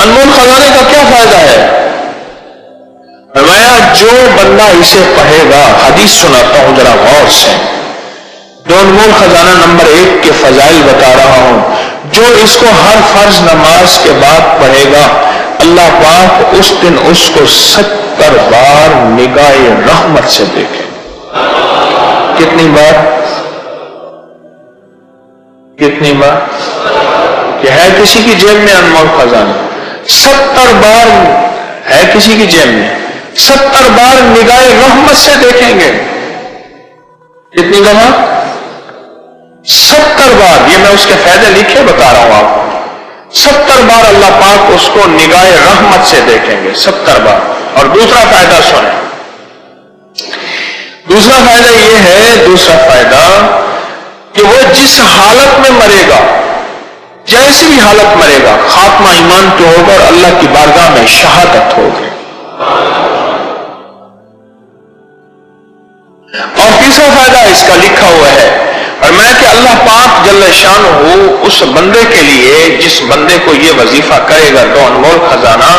انمول خزانے کا کیا فائدہ ہے؟ فرمایا جو بندہ اسے پڑھے گا، حدیث سناتا ہوں ذرا غور سے، جو انمول خزانہ نمبر 1 کے فضائل بتا رہا ہوں، جو اس کو ہر فرض نماز کے بعد پڑھے گا، اللہ پاک اس دن اس کو 70 بار نگاہ رحمت سے دیکھے۔ کتنی بار؟ کتنی بار؟ کہ ہے کسی کی جیب میں انمول خزانہ؟ 70 بار ہے کسی کی جیب میں، 70 بار نگاہ رحمت سے دیکھیں گے۔ کتنی دفعہ؟ 70 بار۔ یہ میں اس کے فائدے لکھے بتا رہا ہوں آپ کو۔ 70 بار اللہ پاک اس کو نگاہ رحمت سے دیکھیں گے، 70 بار۔ اور دوسرا فائدہ سنیں، دوسرا فائدہ یہ ہے، دوسرا فائدہ کہ وہ جس حالت میں مرے گا، جیسی بھی حالت مرے گا، خاتمہ ایمان پہ ہوگا اور اللہ کی بارگاہ میں شہادت ہوگی۔ اور تیسرا فائدہ اس کا لکھا ہوا ہے، اور میں کہ اللہ پاک جل شانہ اس بندے کے لیے، جس بندے کو یہ وظیفہ کرے گا تو انمول خزانہ،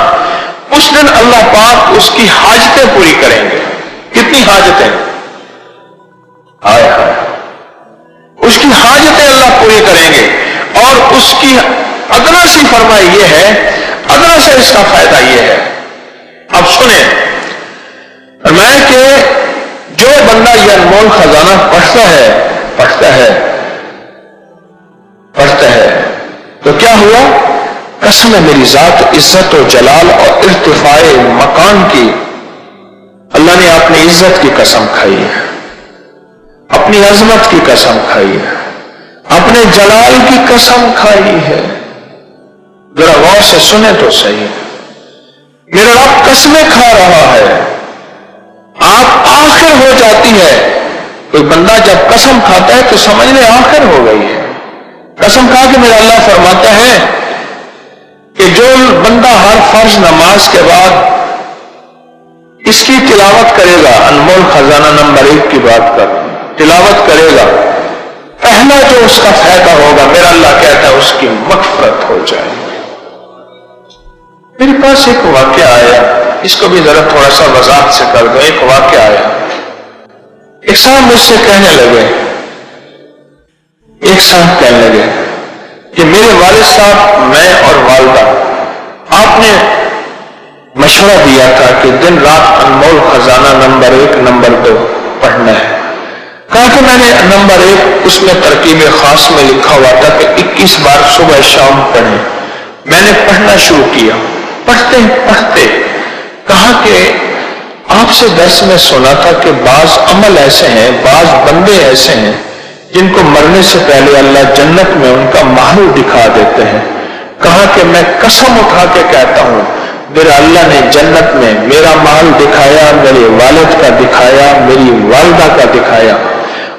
اس دن اللہ پاک اس کی حاجتیں پوری کریں گے۔ کتنی حاجتیں؟ ہائے ہائے، اس کی حاجتیں اللہ پوری کریں گے۔ اور اس کی ادنا سی فرمائی یہ ہے، ادنا سے اس کا فائدہ یہ ہے، اب سنیں، میں کہ جو بندہ یہ انمول خزانہ پڑھتا ہے تو کیا ہوا؟ قسم ہے میری ذات عزت و جلال اور ارتفاع مکان کی، اللہ نے اپنی عزت کی قسم کھائی ہے، اپنی عظمت کی قسم کھائی ہے، اپنے جلال کی قسم کھائی ہے۔ ذرا غور سے سنیں تو صحیح، میرا رب قسمیں کھا رہا ہے۔ آپ آخر ہو جاتی ہے، کوئی بندہ جب قسم کھاتا ہے تو سمجھ لے آخر ہو گئی ہے۔ قسم کھا کے میرا اللہ فرماتا ہے کہ جو بندہ ہر فرض نماز کے بعد اس کی تلاوت کرے گا، انمول خزانہ نمبر 1 کی بات کر، تلاوت کرے گا، پہلا جو اس کا فائدہ ہوگا، میرا اللہ کہتا ہے اس کی مغفرت ہو جائے گی۔ میرے پاس ایک واقعہ آیا، اس کو بھی ذرا تھوڑا سا وضاحت سے کر دو۔ ایک واقعہ آیا، ایک صاحب مجھ سے کہنے لگے کہ میرے والد صاحب، میں اور والدہ، آپ نے مشورہ دیا تھا کہ دن رات انمول خزانہ نمبر 1 نمبر 2 پڑھنا ہے۔ کہا کہ میں نے نمبر 1 اس میں ترکیب خاص میں لکھا ہوا تھا کہ 21 بار صبح شام پڑھیں۔ میں نے پڑھنا شروع کیا، پڑھتے کہا کہ آپ سے درس میں سنا تھا کہ بعض عمل ایسے ہیں، بعض بندے ایسے ہیں جن کو مرنے سے پہلے اللہ جنت میں ان کا محل دکھا دیتے ہیں۔ کہا کہ میں قسم اٹھا کے کہتا ہوں، میرا اللہ نے جنت میں میرا محل دکھایا، میرے والد کا دکھایا، میری والدہ کا دکھایا،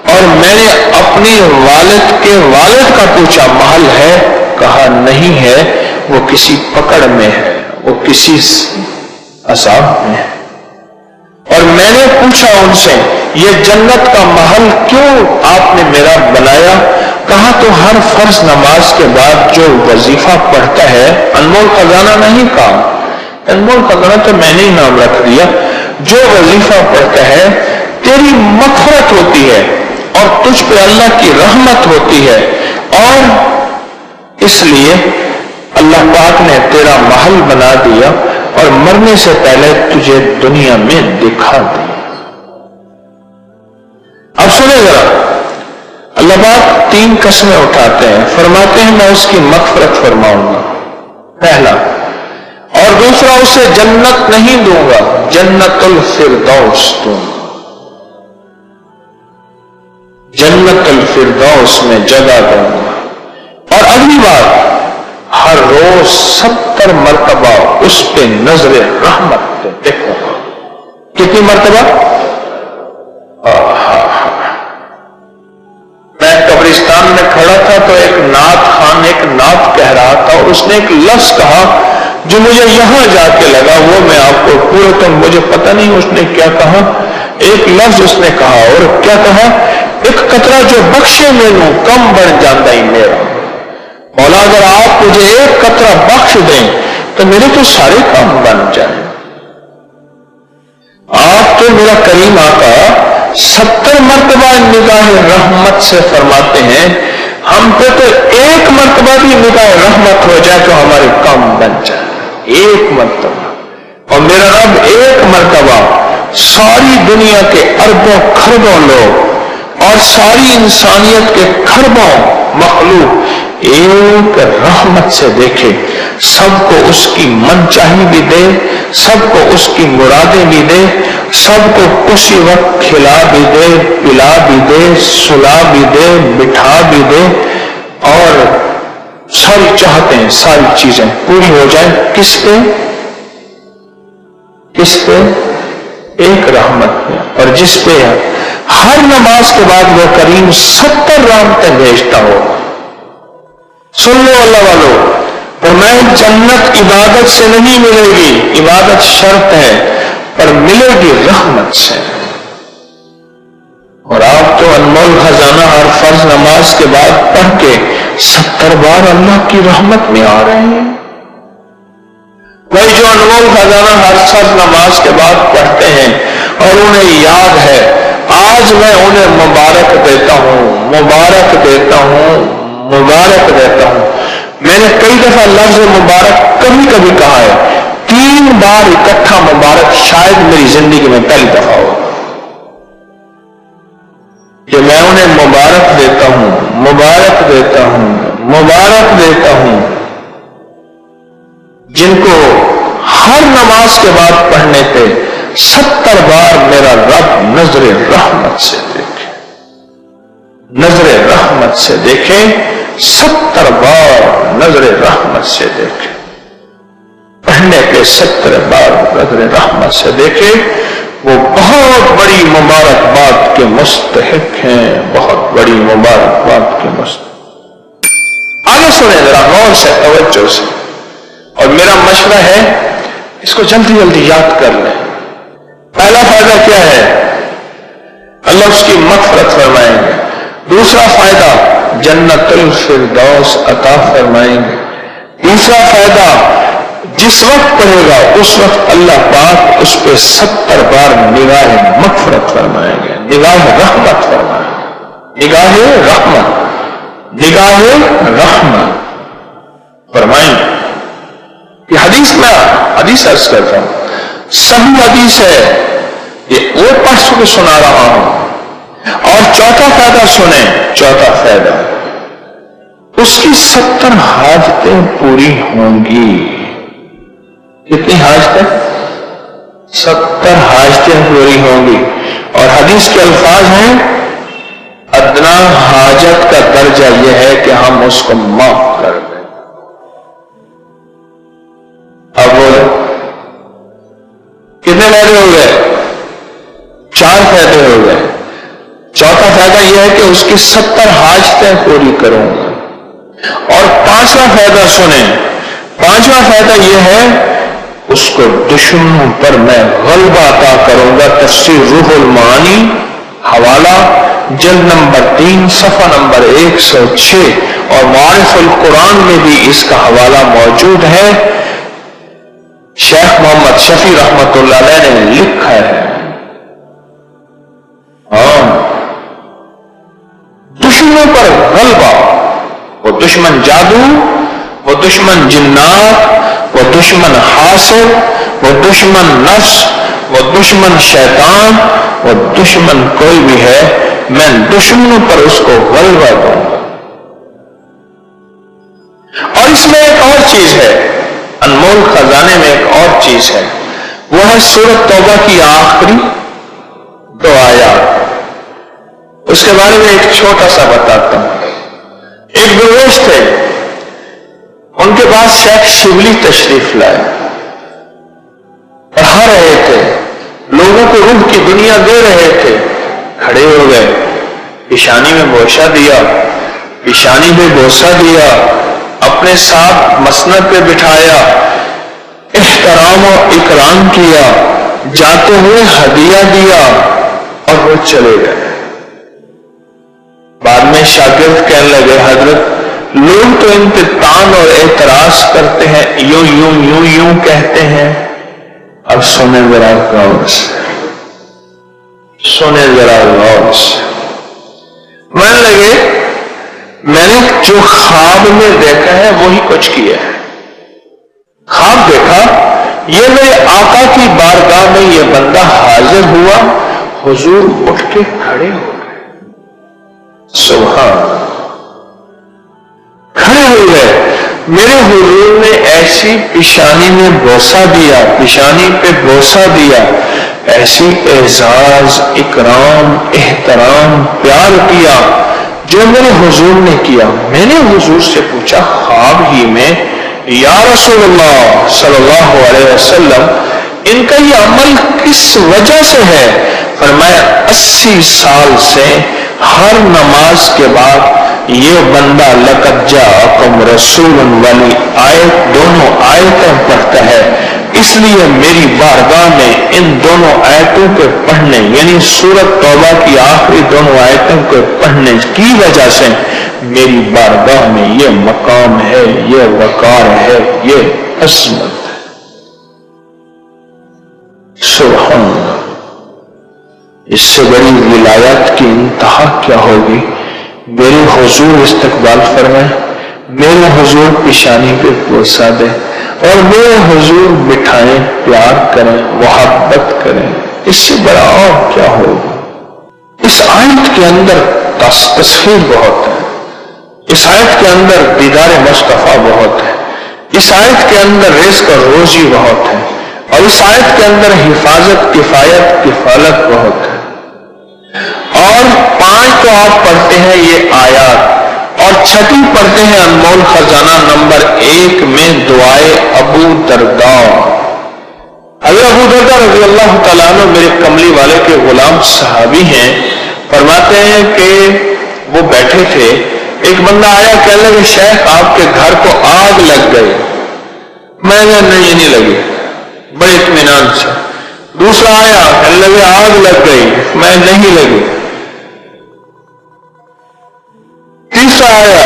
اور میں نے اپنی والد کے والد کا پوچھا محل ہے؟ کہا نہیں ہے، وہ کسی پکڑ میں ہے، وہ کسی عذاب میں ہے۔ اور میں نے پوچھا ان سے یہ جنت کا محل کیوں آپ نے میرا بنایا؟ کہا تو ہر فرض نماز کے بعد جو وظیفہ پڑھتا ہے، انمول خزانہ نہیں کہا، انمول خزانہ تو میں نے ہی نام رکھ دیا، جو وظیفہ پڑھتا ہے تیری مغفرت ہوتی ہے اور تجھ پہ اللہ کی رحمت ہوتی ہے، اور اس لیے اللہ پاک نے تیرا محل بنا دیا اور مرنے سے پہلے تجھے دنیا میں دکھا دیا۔ اب سنیں ذرا، اللہ پاک 3 قسمیں اٹھاتے ہیں، فرماتے ہیں میں اس کی مغفرت فرماؤں گا، پہلا، اور دوسرا اسے جنت نہیں دوں گا، جنت الفردوس دوں گا، جنت الفردوس میں جگہ دوں گا، اور اگلی بات ہر روز 70 مرتبہ اس پہ نظر رحمت دیکھو گا۔ کتنی مرتبہ؟ میں قبرستان میں کھڑا تھا تو ایک نعت خان ایک نعت کہہ رہا تھا، اور اس نے ایک لفظ کہا جو مجھے یہاں جا کے لگا، وہ میں آپ کو پورے تو مجھے پتہ نہیں اس نے کیا کہا، ایک لفظ اس نے کہا، اور کیا کہا؟ ایک قطرہ جو بخشے مینوں کم بن جاتا ہی میرا۔ مولا اگر آپ مجھے ایک قطرہ بخش دیں تو میرے تو سارے کام بن جائیں۔ آپ تو میرا کریم آقا 70 مرتبہ نگاہ رحمت سے فرماتے ہیں، ہم پہ تو ایک مرتبہ بھی نگاہ رحمت ہو جائے تو ہمارے کام بن جائے، ایک مرتبہ۔ اور میرا رب ایک مرتبہ ساری دنیا کے اربوں کھربوں لوگ اور ساری انسانیت کے کھربوں مخلوق ایک رحمت سے دیکھے، سب کو اس کی من چاہی بھی دے، سب کو اس کی مرادیں بھی دے، سب کو اسی وقت کھلا بھی دے، پلا بھی دے، سلا بھی دے، بٹھا بھی دے، اور ساری چاہتیں ساری چیزیں پوری ہو جائیں۔ کس پہ؟ کس پہ؟ ایک رحمت پہ، اور جس پہ ہر نماز کے بعد وہ کریم 70 رحمتیں بھیجتا ہو۔ سن لو اللہ والو، فرمایا جنت عبادت سے نہیں ملے گی، عبادت شرط ہے، پر ملے گی رحمت سے۔ اور آپ تو انمول خزانہ ہر فرض نماز کے بعد پڑھ کے 70 بار اللہ کی رحمت میں آ رہے ہیں۔ وہی جو انمول خزانہ ہر فرض نماز کے بعد پڑھتے ہیں اور انہیں یاد ہے، آج میں انہیں مبارک دیتا ہوں، مبارک دیتا ہوں، مبارک دیتا ہوں۔ میں نے کئی دفعہ لفظ مبارک کبھی کبھی کہا ہے، 3 بار اکٹھا مبارک شاید میری زندگی میں پہلی دفعہ ہو کہ میں انہیں مبارک دیتا ہوں، مبارک دیتا ہوں، مبارک دیتا ہوں، جن کو ہر نماز کے بعد پڑھنے پہ 70 بار میرا رب نظر رحمت سے دیکھے، نظر رحمت سے دیکھے، 70 بار نظر رحمت سے دیکھے، پڑھنے پہ 70 بار نظر رحمت سے دیکھے، وہ بہت بڑی مبارکباد کے مستحق ہیں، بہت بڑی مبارکباد کے مستحق۔ آگے سنیں ذرا غور سے، توجہ سے، اور میرا مشورہ ہے اس کو جلدی جلدی یاد کر لیں۔ پہلا فائدہ کیا ہے؟ اللہ اس کی مغفرت فرمائیں گے۔ دوسرا فائدہ جنت الفردوس عطا فرمائیں گے۔ تیسرا فائدہ جس وقت پڑھے گا اس وقت اللہ پاک اس پہ 70 بار نگاہ مغفرت فرمائیں گے، نگاہ رحمت فرمائیں گے، نگاہ رحمت، نگاہ رحمت فرمائیں گے۔ یہ حدیث میں حدیث عرض کرتا ہوں، صحیح حدیث ہے، یہ وہ پڑھ کے سنا رہا ہوں۔ اور چوتھا فائدہ سنیں، چوتھا فائدہ اس کی 70 حاجتیں پوری ہوں گی۔ کتنی حاجتیں؟ 70 حاجتیں پوری ہوں گی۔ اور حدیث کے الفاظ ہیں، ادنا حاجت کا درجہ یہ ہے کہ ہم اس کو معاف کر دیں۔ اب کتنے فائدے ہو گئے؟ 4 فائدے ہو گئے۔ چوتھا فائدہ یہ ہے کہ اس کی 70 حاجتیں پوری کروں گا۔ اور 5واں فائدہ سنیں، 5واں فائدہ یہ ہے اس کو دشمنوں پر میں غلبہ عطا کروں گا۔ تفسیر روح المعانی حوالہ جلد نمبر 3 صفحہ نمبر 106 اور معارف القرآن میں بھی اس کا حوالہ موجود ہے۔ شیخ محمد شفیع رحمت اللہ علیہ نے لکھا ہے۔ دشمنوں پر غلبہ، وہ دشمن جادو، وہ دشمن جنات، وہ دشمن حاسد، وہ دشمن نفس، وہ دشمن شیطان، وہ دشمن کوئی بھی ہے، میں دشمنوں پر اس کو غلبہ دوں گا۔ اور اس میں ایک اور چیز ہے، انمول خزانے میں ایک اور چیز ہے، وہ ہے سورۃ توبہ کی آخری 2 آیات۔ اس کے بارے میں ایک چھوٹا سا بتاتا ہوں۔ ایک درویش تھے، ان کے پاس شیخ شبلی تشریف لائے، پڑھا رہے تھے، لوگوں کو روح کی دنیا دے رہے تھے۔ کھڑے ہو گئے، پیشانی میں بوسہ دیا، پیشانی پہ بوسہ دیا، اپنے ساتھ مسند پہ بٹھایا، احترام و اکرام کیا، جاتے ہوئے ہدیہ دیا اور وہ چلے گئے۔ بعد میں شاگرد کہنے لگے، حضرت لوگ تو ان پہ تان اور اعتراض کرتے ہیں، یوں یوں یوں یوں کہتے ہیں. اب سنیں ذرا غور سے، سنیں ذرا غور سے. مان لگے میں نے جو خواب میں دیکھا ہے وہی کچھ کیا ہے. خواب دیکھا، یہ میرے آقا کی بارگاہ میں یہ بندہ حاضر ہوا، حضور اٹھ کے کھڑے ہو گئے. سبحان، کھڑے ہو گئے. میرے حضور نے ایسی پیشانی میں بوسہ دیا، پیشانی پہ بوسہ دیا، ایسی اعزاز، اکرام، احترام، پیار کیا جو میرے حضور نے کیا. میں نے حضور سے پوچھا خواب ہی میں، یا رسول اللہ صلی اللہ علیہ وسلم، ان کا یہ عمل کس وجہ سے ہے؟ فرمایا 80 سال سے ہر نماز کے بعد یہ بندہ لقد جاءکم رسول والی آیت، دونوں آیتیں پڑھتا ہے. اس لیے میری بارگاہ میں ان دونوں آیتوں کے پڑھنے، یعنی سورۃ توبہ کی آخری دونوں آیتوں کے پڑھنے کی وجہ سے میری بارگاہ میں یہ مقام ہے، یہ وقار ہے، یہ عظمت ہے. سبحان اللہ. اس سے بڑی ولایت کی انتہا کیا ہوگی؟ میرے حضور استقبال فرمائے، میرے حضور پیشانی پہ بوسہ دے، اور میرے حضور بٹھائیں، پیار کریں، محبت کریں. اس سے بڑا اور کیا ہوگا؟ اس آیت کے اندر تصویر بہت ہے، اس آیت کے اندر دیدار مصطفیٰ بہت ہے، اس آیت کے اندر رزق اور روزی بہت ہے، اور اس آیت کے اندر حفاظت، کفایت، کفالت بہت ہے. اور 5 تو آپ پڑھتے ہیں یہ آیات، اور 6 پڑھتے ہیں انمول خزانہ نمبر 1 میں دعائے ابو درداء. حضرت ابو درداء رضی اللہ تعالیٰ عنہ میرے کملی والے کے غلام صحابی ہیں. فرماتے ہیں کہ وہ بیٹھے تھے، ایک بندہ آیا، کہنے لگے شیخ آپ کے گھر کو آگ لگ گئی. میں نے نہیں لگی، بڑے اطمینان سے. دوسرا آیا، کہنے لگے آگ لگ گئی، میں نہیں لگی. تیسرا آیا،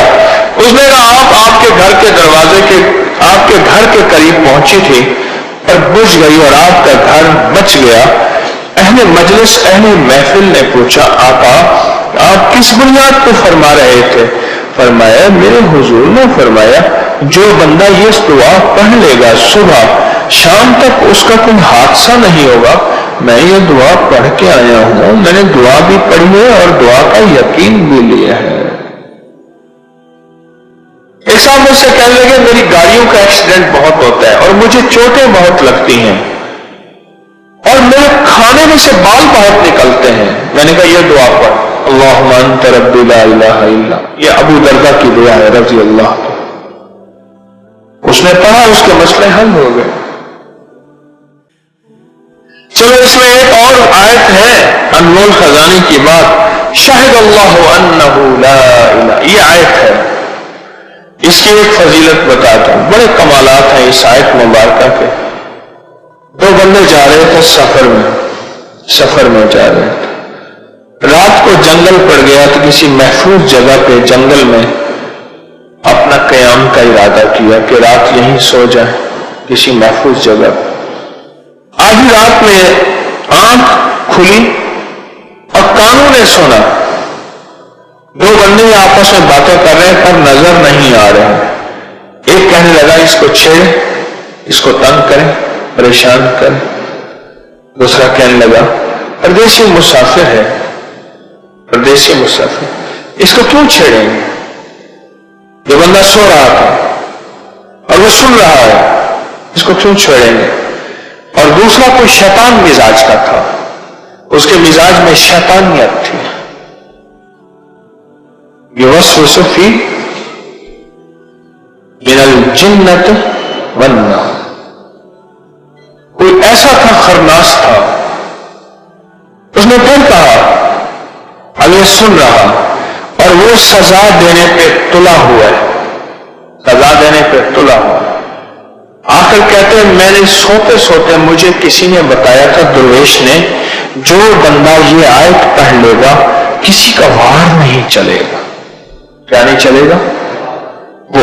اس نے کہا آپ کے گھر کے دروازے کے، آپ کے گھر کے قریب پہنچی تھی اور بجھ گئی اور آپ کا گھر بچ گیا. اہل مجلس، اہل محفل نے پوچھا آقا آپ کس بنیاد پہ فرما رہے تھے؟ فرمایا میرے حضور نے فرمایا جو بندہ یہ دعا پڑھ لے گا صبح شام تک اس کا کوئی حادثہ نہیں ہوگا. میں یہ دعا پڑھ کے آیا ہوں، میں نے دعا بھی پڑھی ہے اور دعا کا یقین بھی لیا ہے. ایک صاحب مجھ سے کہنے لگے میری گاڑیوں کا ایکسیڈنٹ بہت ہوتا ہے اور مجھے چوٹیں بہت لگتی ہیں اور میرے کھانے میں سے بال بہت نکلتے ہیں. میں نے کہا یہ دعا پڑھ، اللہم انت ربی لا الہ الا. یہ ابو درداء کی دعا ہے رضی اللہ عنہ. اس نے پڑھا، اس کے مسئلے حل ہو گئے. چلو اس میں ایک اور آیت ہے انمول خزانے کی بات، شاہد اللہ انہ لا الہ، یہ آیت ہے. اس کی ایک فضیلت بتاتا ہوں، بڑے کمالات ہیں اس آیت مبارکہ کے. 2 بندے جا رہے تھے سفر میں جا رہے تھے. رات کو جنگل پڑ گیا تو کسی محفوظ جگہ پہ جنگل میں اپنا قیام کا ارادہ کیا کہ رات یہیں سو جائیں کسی محفوظ جگہ پہ. آدھی رات میں آنکھ کھلی اور کانوں نے سنا 2 بندے آپس میں باتیں کر رہے ہیں پر نظر نہیں آ رہے ہیں. ایک کہنے لگا اس کو چھیڑیں، اس کو تنگ کریں، پریشان کریں. دوسرا کہنے لگا پردیسی مسافر ہے، پردیسی مسافر، اس کو کیوں چھیڑیں گے؟ یہ بندہ سو رہا تھا اور وہ سن رہا ہے، اس کو کیوں چھیڑیں گے؟ اور دوسرا کوئی شیطان مزاج کا تھا، اس کے مزاج میں شیطانیت تھی. یوسوس فی من الجنۃ والناس، کوئی ایسا تھا خرناس تھا. اس نے پھر کہا، اب یہ سن رہا اور وہ سزا دینے پہ تلا ہوا ہے، سزا دینے پہ تلا ہوا. آخر کہتے ہیں میں نے سوتے سوتے مجھے کسی نے بتایا تھا، درویش نے، جو بندہ یہ آیت پڑھ لے گا کسی کا وار نہیں چلے گا. کیا نہیں چلے گا؟ وہ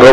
2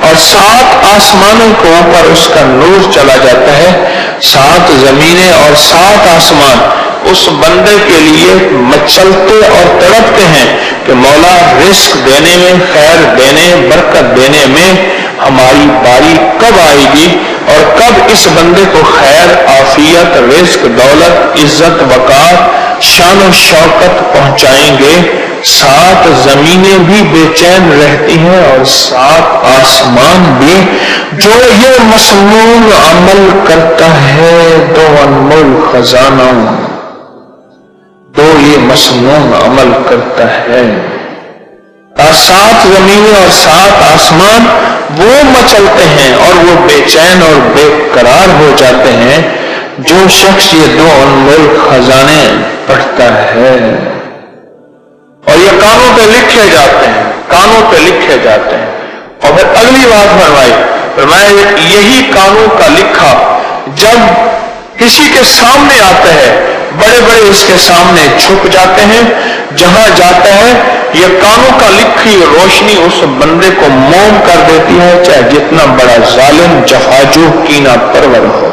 اور 7 آسمانوں کے اوپر اس کا نور چلا جاتا ہے، 7 زمینیں اور 7 آسمان اس بندے کے لیے مچلتے اور تڑپتے ہیں کہ مولا رزق دینے میں، خیر دینے، برکت دینے میں ہماری باری کب آئے گی، اور کب اس بندے کو خیر، عافیت، رزق، دولت، عزت، وقار، شان و شوکت پہنچائیں گے۔ 7 زمینیں بھی بے چین رہتی ہیں اور 7 آسمان بھی۔ جو یہ مسنون عمل کرتا ہے 2 انمول خزانہ، یہ مسنون عمل کرتا ہے۔ 7 زمینیں اور 7 آسمان وہ مچلتے ہیں اور وہ بے چین اور بے قرار ہو جاتے ہیں جو شخص یہ 2 انمول خزانے پڑھتا ہے، اور یہ کانوں پہ لکھے جاتے ہیں، کانوں پہ لکھے جاتے ہیں۔ اور پھر اگلی بات فرمایا یہی کانوں کا لکھا جب کسی کے سامنے آتا ہے، بڑے بڑے اس کے سامنے چھپ جاتے ہیں، جہاں جاتا ہے یہ کانوں کا لکھی روشنی اس بندے کو موم کر دیتی ہے، چاہے جتنا بڑا ظالم، جفاجو، کینہ پرور ہو،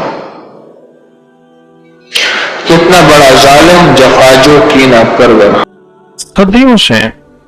کتنا بڑا ظالم، جفاجو، کینہ پرور ہو۔ صدیوں سے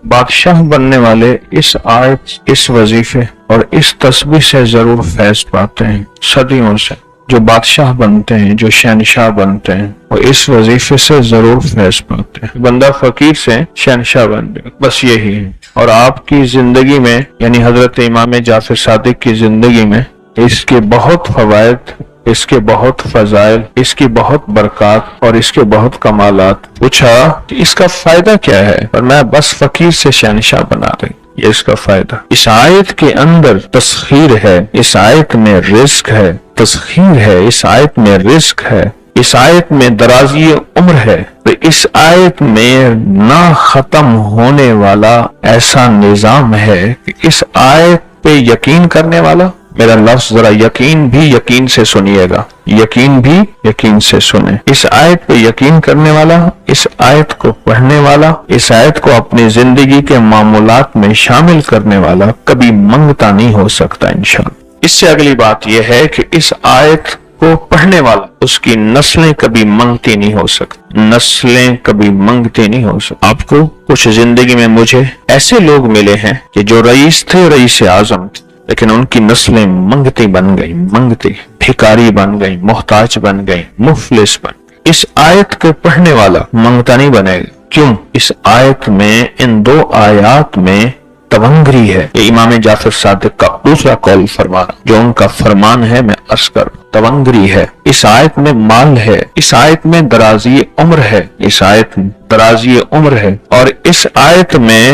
بادشاہ بننے والے اس آیت، اس وظیفے اور اس تسبیح سے ضرور فیض پاتے ہیں۔ صدیوں سے جو بادشاہ بنتے ہیں، جو شہنشاہ بنتے ہیں، وہ اس وظیفے سے ضرور فیض پاتے ہیں۔ بندہ فقیر سے شہنشاہ بن گیا، بس یہی ہے۔ اور آپ کی زندگی میں، یعنی حضرت امام جعفر صادق کی زندگی میں اس کے بہت فوائد، اس کے بہت فضائل، اس کی بہت برکات اور اس کے بہت کمالات۔ پوچھا کہ اس کا فائدہ کیا ہے؟ اور میں بس فقیر سے شہنشاہ بنا دیں، یہ اس کا فائدہ۔ اس آیت کے اندر تسخیر ہے، اس آیت میں رزق ہے، تسخیر ہے، اس آیت میں رزق ہے، اس آیت میں درازی عمر ہے، اس آیت میں نہ ختم ہونے والا ایسا نظام ہے کہ اس آیت پہ یقین کرنے والا، میرا لفظ ذرا یقین بھی یقین سے سنیے گا، یقین بھی یقین سے سنیں، اس آیت پہ یقین کرنے والا، اس آیت کو پڑھنے والا، اس آیت کو اپنی زندگی کے معمولات میں شامل کرنے والا کبھی منگتا نہیں ہو سکتا انشاءاللہ۔ اس سے اگلی بات یہ ہے کہ اس آیت کو پڑھنے والا، اس کی نسلیں کبھی منگتی نہیں ہو سکتی، نسلیں کبھی منگتی نہیں ہو سکتی۔ آپ کو کچھ زندگی میں مجھے ایسے لوگ ملے ہیں کہ جو رئیس تھے، رئیس اعظم تھے، لیکن ان کی نسلیں منگتی بن گئی، منگتی، بھکاری بن گئی، محتاج بن گئی، مفلس بن گئی۔ اس آیت کو پڑھنے والا منگتا نہیں بنے گا۔ کیوں؟ اس آیت میں، ان 2 آیات میں تونگری ہے۔ یہ امام جعفر صادق کا دوسرا قول فرمانا، جو ان کا فرمان ہے، میں عرض کر تونگری ہے۔ اس آیت میں مال ہے، اس آیت میں درازی عمر ہے، اس آیت میں درازی عمر ہے، اور اس آیت میں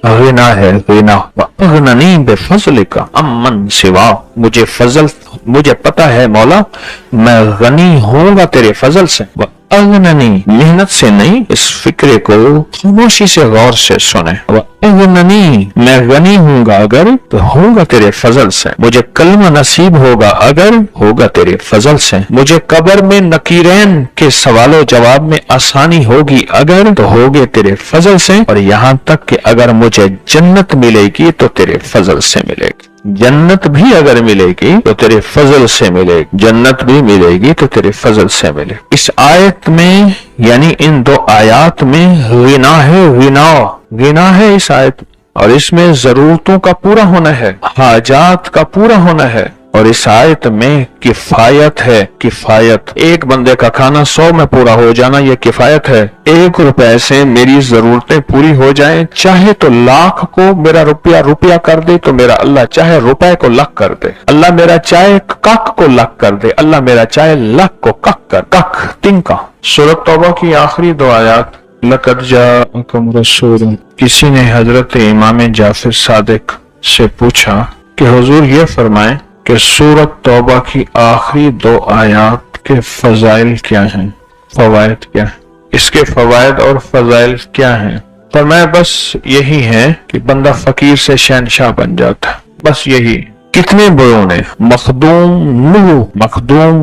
غنا ہے، غنا۔ وَأَغْنَنِي بِفَضْلِكَ عَمَّنْ سِوَاكَ، مجھے فضل، مجھے پتا ہے مولا میں غنی ہوں گا تیرے فضل سے۔ وَأَغْنَنِي، محنت سے نہیں، اس فکرے کو خاموشی سے غور سے سنیں۔ وَأَغْنَنِي، میں غنی ہوں گا اگر تو ہوگا تیرے فضل سے، مجھے کلمہ نصیب ہوگا اگر ہوگا تیرے فضل سے، مجھے قبر میں نکیرین کے سوال و جواب میں آسانی ہوگی اگر تو ہوگے تیرے فضل سے، اور یہاں تک کہ اگر مجھے جنت ملے گی تو تیرے فضل سے ملے گی، جنت بھی اگر ملے گی تو تیرے فضل سے ملے گی، جنت بھی ملے گی تو تیرے فضل سے ملے گی۔ اس آیت میں، یعنی ان 2 آیات میں غنا ہے، غنا ہے اس آیت میں، اور اس میں ضرورتوں کا پورا ہونا ہے، حاجات کا پورا ہونا ہے، اور اس آیت میں کفایت ہے، کفایت۔ ایک بندے کا کھانا 100 میں پورا ہو جانا یہ کفایت ہے۔ 1 روپے سے میری ضرورتیں پوری ہو جائیں، چاہے تو لاکھ کو میرا روپیہ کر دے تو میرا اللہ چاہے روپے کو لاکھ کر دے، اللہ میرا چاہے کک کو لاکھ کر دے، اللہ میرا چاہے لاکھ کو کک کر، کک تنکا۔ سورۃ توبہ کی آخری 2 آیات، لَقَدْ جَاءَكُمْ رَسُولٌ۔ کسی نے حضرت امام جعفر صادق سے پوچھا کہ حضور یہ فرمائیں کہ سورۃ توبہ کی آخری 2 آیات کے فضائل کیا ہیں، فوائد کیا ہیں، اس کے فوائد اور فضائل کیا ہیں؟ فرمایا بس یہی ہے کہ بندہ فقیر سے شہنشاہ بن جاتا ہے، بس یہی۔ کتنے بڑوں نے، مخدوم نوح، مخدوم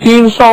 300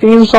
300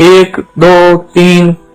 1 2 3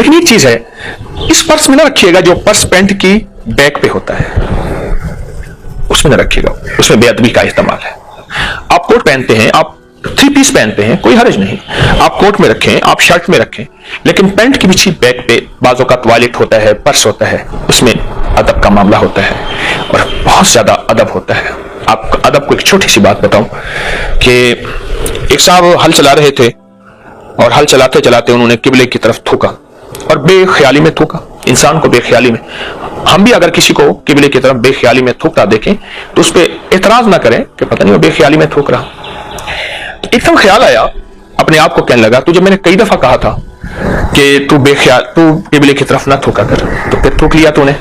لیکن ایک چیز ہے, اس پرس میں نہ رکھیے گا جو پرس پینٹ کی بیک پہ ہوتا ہے, اس میں نہ رکھیے گا, اس میں بے ادبی کا استعمال ہے. آپ کوٹ پہنتے ہیں, آپ 3 پیس پہنتے ہیں, کوئی حرج نہیں, آپ کوٹ میں رکھیں, آپ شرٹ میں رکھیں, لیکن پینٹ کی پیچھے بیک پہ بعض اوقات والیٹ ہوتا ہے, پرس ہوتا ہے, اس میں ادب کا معاملہ ہوتا ہے اور بہت زیادہ ادب ہوتا ہے. آپ ادب کو ایک چھوٹی سی بات بتاؤں کہ ایک صاحب ہل چلا رہے تھے اور ہل چلاتے چلاتے انہوں نے قبلے کی طرف تھوکا, اور بے خیالی میں تھوکا, انسان کو بے خیالی میں. ہم بھی اگر کسی کو قبلے کی طرف بے خیالی میں تھوکتا دیکھیں تو اس پہ اعتراض نہ کریں کہ پتہ نہیں وہ بے خیالی میں تھوک رہا. ایک دم خیال آیا, اپنے آپ کو کہنے لگا, تجھے میں نے کئی دفعہ کہا تھا کہ تو بے خیال, تو قبلے کی طرف نہ تھوکا کر, تو پھر تھوک لیا تو نے,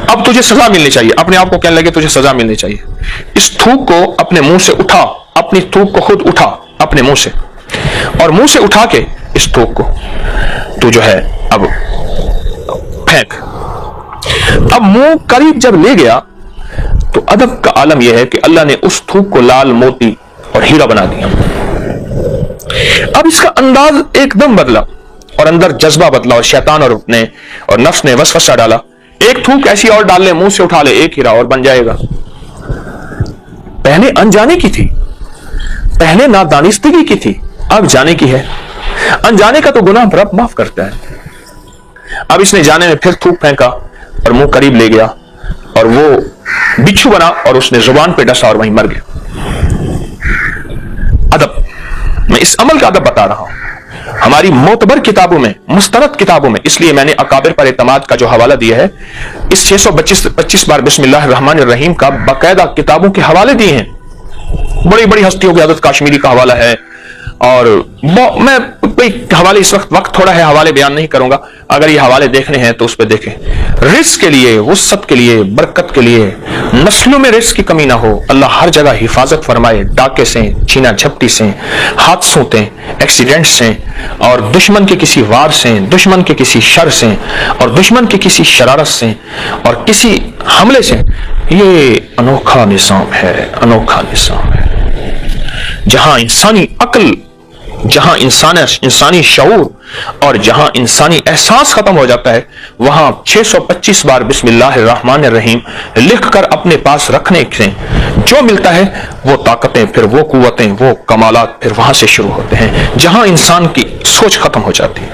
اب تجھے سزا ملنی چاہیے. اپنے آپ کو کہنے لگے تجھے سزا ملنی چاہیے. اس تھوک کو اپنے منہ سے اٹھا, اپنی تھوک کو خود اٹھا اپنے منہ سے, اور منہ سے اٹھا کے اس تھوک کو تو جو ہے اب پھینک. اب منہ قریب جب لے گیا تو ادب کا عالم یہ ہے کہ اللہ نے اس تھوک کو لال موتی اور ہیرا بنا دیا. اب اس کا انداز ایک دم بدلا اور اندر جذبہ بدلا, اور شیطان اور نفس نے وسوسہ ڈالا, ایک تھوک ایسی اور ڈال لے, منہ سے اٹھا لے, ایک ہیرا اور بن جائے گا. پہلے انجانے کی تھی, پہلے نادانستگی کی تھی, اب جانے کی ہے. انجانے کا تو گناہ رب معاف کرتا ہے. اب اس نے جانے میں پھر تھوک پھینکا اور منہ قریب لے گیا اور وہ بچھو بنا اور اس نے زبان پہ ڈسا اور وہیں مر گیا. ادب, میں اس عمل کا ادب بتا رہا ہوں. ہماری معتبر کتابوں میں, مستند کتابوں میں, اس لیے میں نے اکابر پر اعتماد کا جو حوالہ دیا ہے, اس 625 بار بسم اللہ الرحمن الرحیم کا باقاعدہ کتابوں کے حوالے دیے ہیں. بڑی بڑی ہستیوں کی حضرت کاشمیری کا حوالہ ہے, اور میں حوالے اس وقت تھوڑا ہے, حوالے بیان نہیں کروں گا. اگر یہ حوالے دیکھنے ہیں تو اس پہ دیکھیں. رزق کے لیے, وسعت کے لیے, برکت کے لیے, نسلوں میں رزق کی کمی نہ ہو, اللہ ہر جگہ حفاظت فرمائے, ڈاکے سے, چھینا جھپٹی سے, حادثوں سے, ایکسیڈنٹ سے, اور دشمن کے کسی وار سے, دشمن کے کسی شر سے, اور دشمن کے کسی شرارت سے, اور کسی حملے سے. یہ انوکھا نظام ہے, انوکھا نظام ہے. جہاں انسانی عقل, جہاں انسانی شعور اور جہاں انسانی احساس ختم ہو جاتا ہے, وہاں 625 بار بسم اللہ الرحمن الرحیم لکھ کر اپنے پاس رکھنے سے جو ملتا ہے وہ طاقتیں, پھر وہ قوتیں, وہ کمالات پھر وہاں سے شروع ہوتے ہیں جہاں انسان کی سوچ ختم ہو جاتی ہے.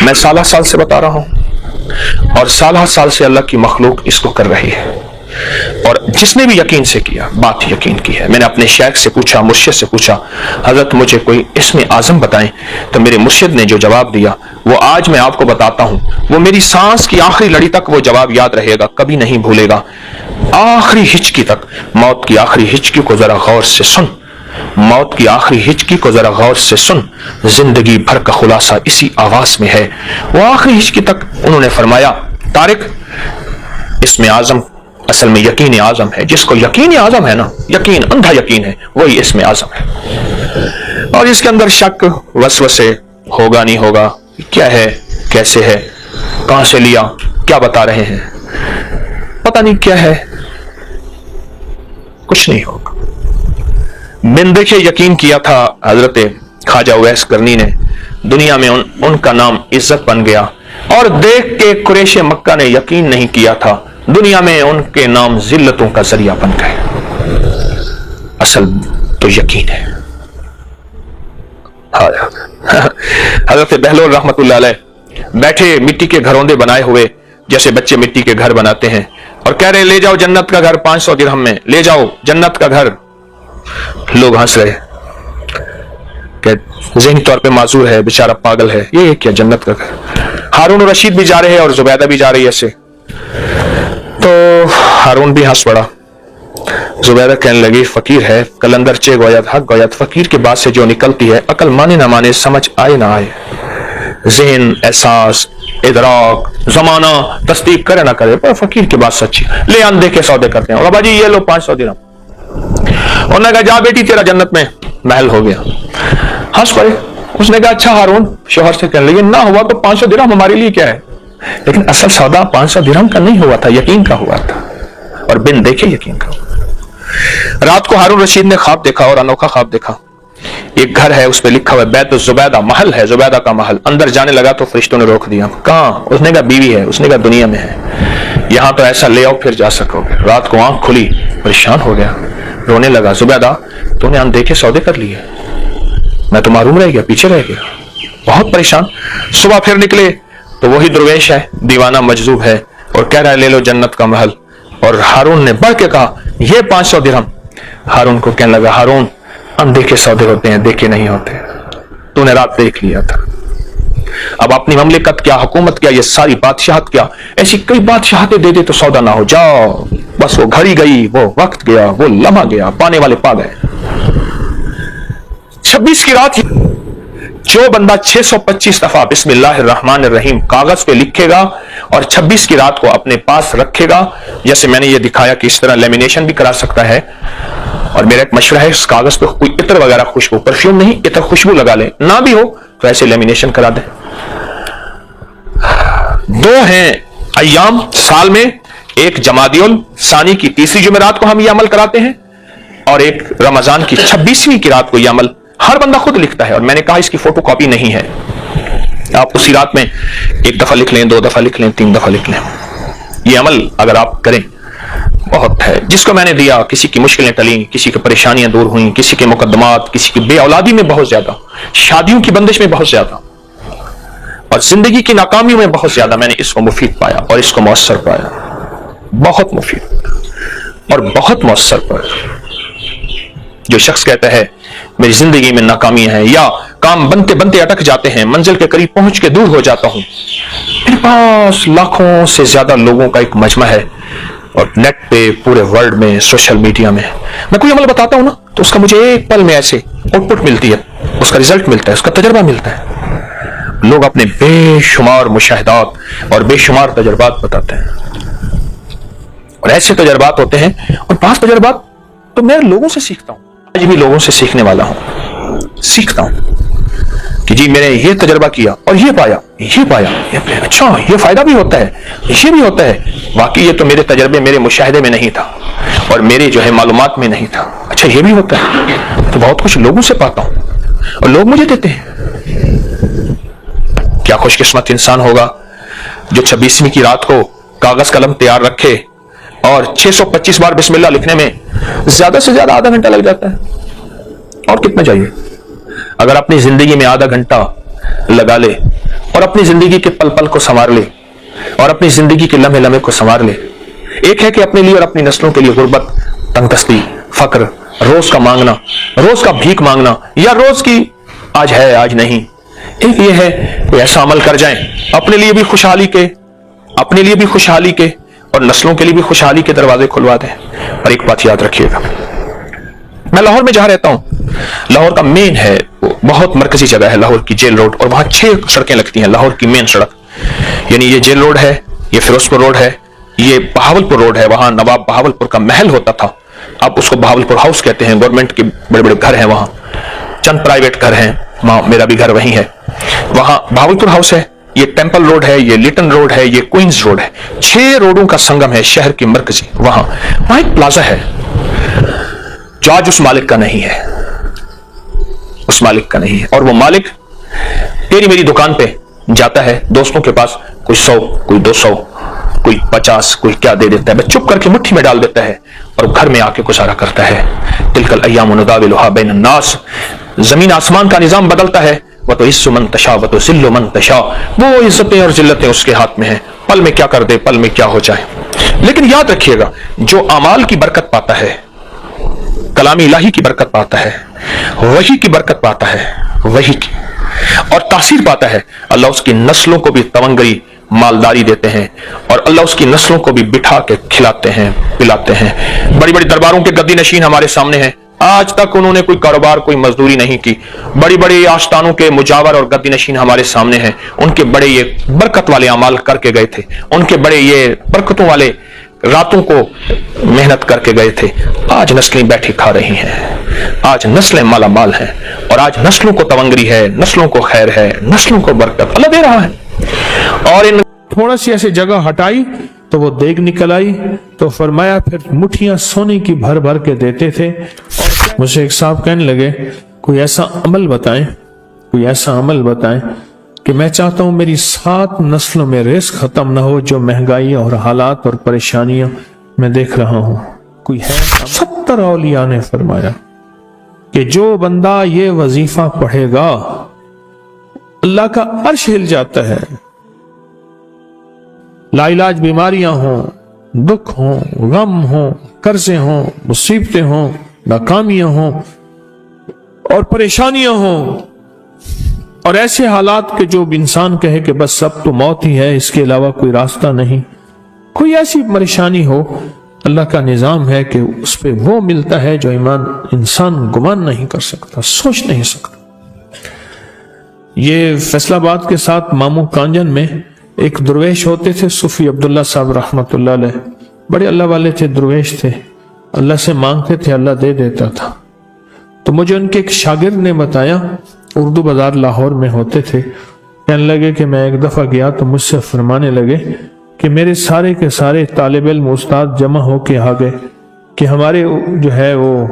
میں سالہ سال سے بتا رہا ہوں, اور سالہ سال سے اللہ کی مخلوق اس کو کر رہی ہے, اور جس نے بھی یقین سے کیا, بات یقین کی ہے. میں نے اپنے شیخ سے پوچھا, مرشد سے پوچھا, حضرت مجھے کوئی اسم اعظم بتائیں, تو میرے مرشد نے جو جواب دیا وہ آج میں آپ کو بتاتا ہوں. وہ میری سانس کی آخری لڑی تک وہ جواب یاد رہے گا, کبھی نہیں بھولے گا, آخری ہچکی تک. موت کی آخری ہچکی کو ذرا غور سے سن, موت کی آخری ہچکی کو ذرا غور سے سن, زندگی بھر کا خلاصہ اسی آواز میں ہے. وہ آخری ہچکی تک انہوں نے فرمایا, طارق, اسم اعظم اصل میں یقین اعظم ہے. جس کو یقین اعظم ہے نا, یقین, اندھا یقین ہے, وہی اسم اعظم ہے. اور اس کے اندر شک, وسوسے, ہوگا نہیں ہوگا, کیا ہے, کیسے ہے, کہاں سے لیا, کیا بتا رہے ہیں, پتہ نہیں کیا ہے, کچھ نہیں ہوگا. بن دیکھے یقین کیا تھا حضرت خواجہ اویس کرنی نے, دنیا میں ان کا نام عزت بن گیا. اور دیکھ کے قریش مکہ نے یقین نہیں کیا تھا, دنیا میں ان کے نام ذلتوں کا ذریعہ بن گئے. اصل تو یقین ہے. حضرت بہلول رحمت اللہ علیہ بیٹھے مٹی کے گھروندے بنائے ہوئے, جیسے بچے مٹی کے گھر بناتے ہیں, اور کہہ رہے لے جاؤ جنت کا گھر 500 درہم میں, لے جاؤ جنت کا گھر. لوگ ہنس رہے کہ ذہنی طور پہ معذور ہے, بیچارہ پاگل ہے, یہ کیا جنت کا گھر. ہارون رشید بھی جا رہے ہیں اور زبیدہ بھی جا رہی ہے ایسے. تو ہارون بھی ہنس پڑا. زبیدہ کہنے لگی فقیر ہے, کلندر چے گویت حق گویت, فقیر کے بعد سے جو نکلتی ہے عقل مانے نہ مانے, سمجھ آئے نہ آئے, ذہن, احساس, ادراک, زمانہ تصدیق کرے نہ کرے, پر فقیر کے بعد سچی. لے اندھے کے سودے کرتے ہیں, اور بابا جی یہ لو 500 درہم. انہوں نے کہا جا بیٹی تیرا جنت میں محل ہو گیا. ہنس پڑے. اس نے کہا اچھا ہارون, شوہر سے کہنے لگے نہ ہوا تو 500 درہم ہمارے لیے کیا ہے. لیکن اصل سودا 500 درہم کا نہیں ہوا تھا, یقین کا ہوا تھا, اور بن دیکھے یقین کا ہوا. رات کو ہارون رشید نے خواب دیکھا, اور انوکھا خواب دیکھا. ایک گھر ہے, اس پہ لکھا ہوا ہے بیت الزبیدہ, محل ہے زبیدہ کا محل. اندر جانے لگا تو فرشتوں نے روک دیا. کہاں؟ اس نے کہا بیوی ہے. اس نے کہا دنیا میں ہے. یہاں تو ایسا لے آؤ پھر جا سکو گے. رات کو آنکھ کھلی, پریشان ہو گیا, رونے لگا. زبیدہ تو نے اندیکھے سودے کر لیے, میں تو معروم رہ گیا, پیچھے رہ گیا, بہت پریشان. صبح پھر نکلے تو وہی درویش ہے, دیوانہ مجذوب ہے, اور کہہ رہا ہے لے لو جنت کا محل. اور ہارون نے بڑھ کے کہا یہ 500 درہم. ہارون کو کہنے لگا ہارون اندیکھے سودے ہوتے ہیں, دیکھے نہیں ہوتے. تو نے رات دیکھ لیا تھا. اب اپنی مملکت کیا, حکومت کیا, یہ ساری بادشاہت کیا, ایسی کئی بادشاہتیں دے دے تو سودا نہ ہو. جاؤ بس, وہ گھڑی گئی, وہ وقت گیا, وہ لمحہ گیا, پانے والے پا گئے. 26 کی رات جو بندہ 625 دفعہ بسم اللہ الرحمن الرحیم کاغذ پہ لکھے گا اور 26 کی رات کو اپنے پاس رکھے گا, جیسے میں نے یہ دکھایا کہ اس طرح لیمینیشن بھی کرا سکتا ہے. اور میرا ایک مشورہ ہے, اس کاغذ پہ کوئی عطر وغیرہ خوشبو, پرفیوم نہیں, عطر خوشبو لگا لے, نہ بھی ہو تو ایسے لیمینیشن کرا دے. 2 ہیں ایام سال میں, ایک جمادی الثانی کی 3 جمعرات کو ہم یہ عمل کراتے ہیں, اور ایک رمضان کی 26ویں کی رات کو یہ عمل ہر بندہ خود لکھتا ہے. اور میں نے کہا اس کی فوٹو کاپی نہیں ہے, آپ اسی رات میں 1 دفعہ لکھ لیں, 2 دفعہ لکھ لیں, 3 دفعہ لکھ لیں. یہ عمل اگر آپ کریں بہت ہے. جس کو میں نے دیا, کسی کی مشکلیں ٹلیں, کسی کی پریشانیاں دور ہوئیں, کسی کے مقدمات, کسی کی بے اولادی میں بہت زیادہ, شادیوں کی بندش میں بہت زیادہ, اور زندگی کی ناکامیوں میں بہت زیادہ میں نے اس کو مفید پایا اور اس کو مؤثر پایا. بہت مفید اور بہت مؤثر پایا. جو شخص کہتا ہے میری زندگی میں ناکامی ہے, یا کام بنتے بنتے اٹک جاتے ہیں, منزل کے قریب پہنچ کے دور ہو جاتا ہوں, میرے پاس لاکھوں سے زیادہ لوگوں کا ایک مجمع ہے, اور نیٹ پہ پورے ورلڈ میں, سوشل میڈیا میں میں کوئی عمل بتاتا ہوں نا, تو اس کا مجھے ایک پل میں ایسے آؤٹ پٹ ملتی ہے, اس کا رزلٹ ملتا ہے, اس کا تجربہ ملتا ہے. لوگ اپنے بے شمار مشاہدات اور بے شمار تجربات بتاتے ہیں, اور ایسے تجربات ہوتے ہیں, اور بعض تجربات تو میں لوگوں سے سیکھتا ہوں. آج بھی لوگوں سے سیکھنے والا ہوں, سیکھتا ہوں کہ جی میں نے یہ تجربہ کیا اور یہ پایا, اچھا یہ فائدہ بھی ہوتا ہے, یہ بھی ہوتا ہے. واقعی یہ تو میرے تجربے, میرے مشاہدے میں نہیں تھا, اور میرے جو ہے معلومات میں نہیں تھا. اچھا یہ بھی ہوتا ہے. تو بہت کچھ لوگوں سے پاتا ہوں, اور لوگ مجھے دیتے ہیں. کیا خوش قسمت انسان ہوگا جو 26ویں کی رات کو کاغذ قلم تیار رکھے, اور 625 بار بسم اللہ لکھنے میں زیادہ سے زیادہ آدھا گھنٹہ لگ جاتا ہے. اور کتنا چاہیے؟ اگر اپنی زندگی میں آدھا گھنٹہ لگا لے, اور اپنی زندگی کے پل پل کو سنوار لے, اور اپنی زندگی کے لمحے لمحے کو سنوار لے. ایک ہے کہ اپنے لیے اور اپنی نسلوں کے لیے غربت, تنگدستی, فقر, روز کا مانگنا, روز کا بھیک مانگنا, یا روز کی آج ہے آج نہیں. ایک یہ ہے کوئی ایسا عمل کر جائیں اپنے لیے بھی خوشحالی کے, اپنے لیے بھی خوشحالی کے, اور نسلوں کے لیے بھی خوشحالی کے دروازے کھلوا دیں. اور ایک بات یاد رکھیے گا, میں لاہور میں جہاں رہتا ہوں, لاہور کا مین ہے, بہت مرکزی جگہ ہے لاہور کی, جیل روڈ, اور وہاں 6 سڑکیں لگتی ہیں. لاہور کی مین سڑک, یعنی یہ جیل روڈ ہے, یہ فیروز پور روڈ ہے, یہ بہاول پور روڈ ہے. وہاں نواب بہاول پور کا محل ہوتا تھا, اب اس کو بہاول پور ہاؤس کہتے ہیں. گورنمنٹ کے بڑے بڑے گھر ہیں وہاں, چند پرائیویٹ گھر ہیں, میرا بھی گھر وہیں ہے. وہاں بہاول پور ہاؤس ہے, یہ ٹیمپل روڈ ہے, یہ لیٹن روڈ ہے, یہ کوئنز روڈ ہے. 6 روڈوں کا سنگم ہے شہر کی مرکزی. وہاں ایک پلازا ہے جو آج اس مالک کا نہیں ہے, اس مالک کا نہیں ہے. اور وہ مالک تیری میری دکان پہ جاتا ہے دوستوں کے پاس, کوئی 100, کوئی 200, کوئی 50, کوئی کیا دے دیتا ہے, بس چپ کر کے مٹھی میں ڈال دیتا ہے, اور گھر میں آ کے گزارا کرتا ہے. تلک الایام نداولها بین الناس, زمین آسمان کا نظام بدلتا ہے. وتعز من تشاء وتذل من تشاء, وہ عزتیں اور ذلتیں اس کے ہاتھ میں ہیں, پل میں کیا کر دے, پل میں کیا ہو جائے. لیکن یاد رکھیے گا, جو اعمال کی برکت پاتا ہے, کلام الہی کی برکت پاتا ہے, وحی کی برکت پاتا ہے, وحی کی, اور تاثیر پاتا ہے, اللہ اس کی نسلوں کو بھی تونگری مالداری دیتے ہیں, اور اللہ اس کی نسلوں کو بھی بٹھا کے کھلاتے ہیں, پلاتے ہیں. بڑی بڑی درباروں کے گدی نشین ہمارے سامنے ہیں, آج تک انہوں نے کوئی کاروبار, کوئی مزدوری نہیں کی. بڑی بڑی آستانوں کے مجاور اور گدی نشین ہمارے سامنے ہیں, ان کے بڑے یہ برکت والے اعمال کر کے گئے تھے, ان کے بڑے یہ برکتوں والے راتوں کو محنت کر کے گئے تھے. آج نسلیں بیٹھی کھا رہی ہیں, آج نسلیں مالا مال ہیں, اور آج نسلوں کو تونگری ہے, نسلوں کو خیر ہے, نسلوں کو برکت اللہ دے رہا ہے. اور ان تھوڑا سی ایسی جگہ ہٹائی تو وہ دیگ نکل آئی, تو فرمایا پھر مٹھیاں سونے کی بھر بھر کے دیتے تھے. اور مجھے ایک صاحب کہنے لگے کوئی ایسا عمل بتائیں، کوئی ایسا عمل بتائیں کہ میں چاہتا ہوں میری 7 نسلوں میں رزق ختم نہ ہو جو مہنگائی اور حالات اور پریشانیاں میں دیکھ رہا ہوں۔ کوئی ہے؟ 70 اولیاء نے فرمایا کہ جو بندہ یہ وظیفہ پڑھے گا اللہ کا عرش ہل جاتا ہے، لا علاج بیماریاں ہوں، دکھ ہوں، غم ہوں، قرضے ہوں، مصیبتیں ہوں، ناکامیاں ہوں اور پریشانیاں ہوں اور ایسے حالات کہ جو انسان کہے کہ بس سب تو موت ہی ہے، اس کے علاوہ کوئی راستہ نہیں، کوئی ایسی پریشانی ہو، اللہ کا نظام ہے کہ اس پہ وہ ملتا ہے جو انسان گمان نہیں کر سکتا، سوچ نہیں سکتا۔ یہ فیصل آباد کے ساتھ مامو کانجن میں ایک درویش ہوتے تھے، صوفی عبداللہ صاحب رحمۃ اللہ علیہ، بڑے اللہ والے تھے، درویش تھے، اللہ سے مانگتے تھے، اللہ دے دیتا تھا۔ تو مجھے ان کے ایک شاگرد نے بتایا، اردو بازار لاہور میں ہوتے تھے، کہنے لگے کہ میں ایک دفعہ گیا تو مجھ سے فرمانے لگے کہ میرے سارے کے سارے طالب علم استاد جمع ہو کے آ گئے کہ ہمارے جو ہے وہ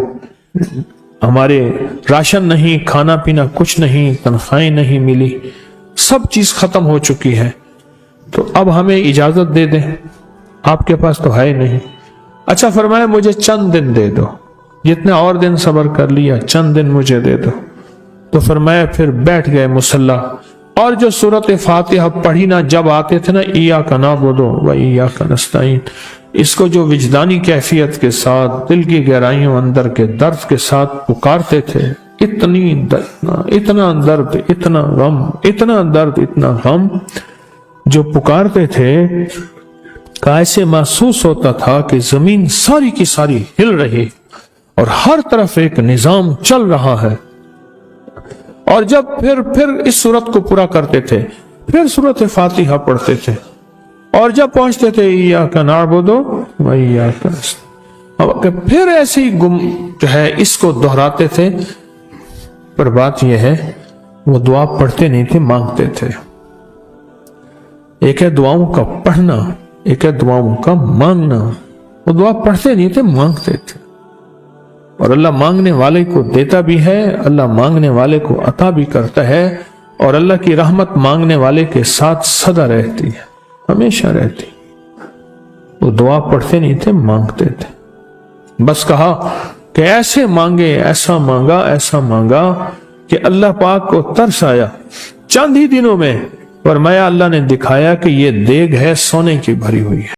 ہمارے راشن نہیں، کھانا پینا کچھ نہیں، تنخواہیں نہیں ملی، سب چیز ختم ہو چکی ہے، تو اب ہمیں اجازت دے دیں، آپ کے پاس تو ہے نہیں۔ اچھا فرمایا مجھے چند دن دے دو، جتنے اور دن صبر کر لیا، چند دن مجھے دے دو۔ تو فرمایا پھر بیٹھ گئے مصلی اور جو سورۃ فاتحہ پڑھی نا جب آتے تھے نا، ایاک نعبد و ایاک نستعین، اس کو جو وجدانی کیفیت کے ساتھ دل کی گہرائیوں اندر کے درد کے ساتھ پکارتے تھے، اتنا درد، اتنا غم، اتنا درد، اتنا غم جو پکارتے تھے کہ ایسے محسوس ہوتا تھا کہ زمین ساری کی ساری ہل رہی اور ہر طرف ایک نظام چل رہا ہے۔ اور جب پھر اس صورت کو پورا کرتے تھے، پھر سورۃ فاتحہ پڑھتے تھے، اور جب پہنچتے تھے ایاک نعبد و ایاک نستعین، پھر ایسے ہی جو ہے اس کو دہراتے تھے۔ پر بات یہ ہے وہ دعا پڑھتے نہیں تھے، مانگتے تھے۔ ایک ہے دعاؤں کا پڑھنا، ایک ہے دعاؤں کا مانگنا۔ وہ دعا پڑھتے نہیں تھے، مانگتے تھے، اور اللہ مانگنے والے کو دیتا بھی ہے، اللہ مانگنے والے کو عطا بھی کرتا ہے، اور اللہ کی رحمت مانگنے والے کے ساتھ سدا رہتی ہے، ہمیشہ رہتی۔ وہ دعا پڑھتے نہیں تھے، مانگتے تھے۔ بس کہا کہ ایسے مانگے، ایسا مانگا، ایسا مانگا کہ اللہ پاک کو ترس آیا۔ چند ہی دنوں میں فرمایا اللہ نے دکھایا کہ یہ دیگ ہے سونے کی بھری ہوئی ہے۔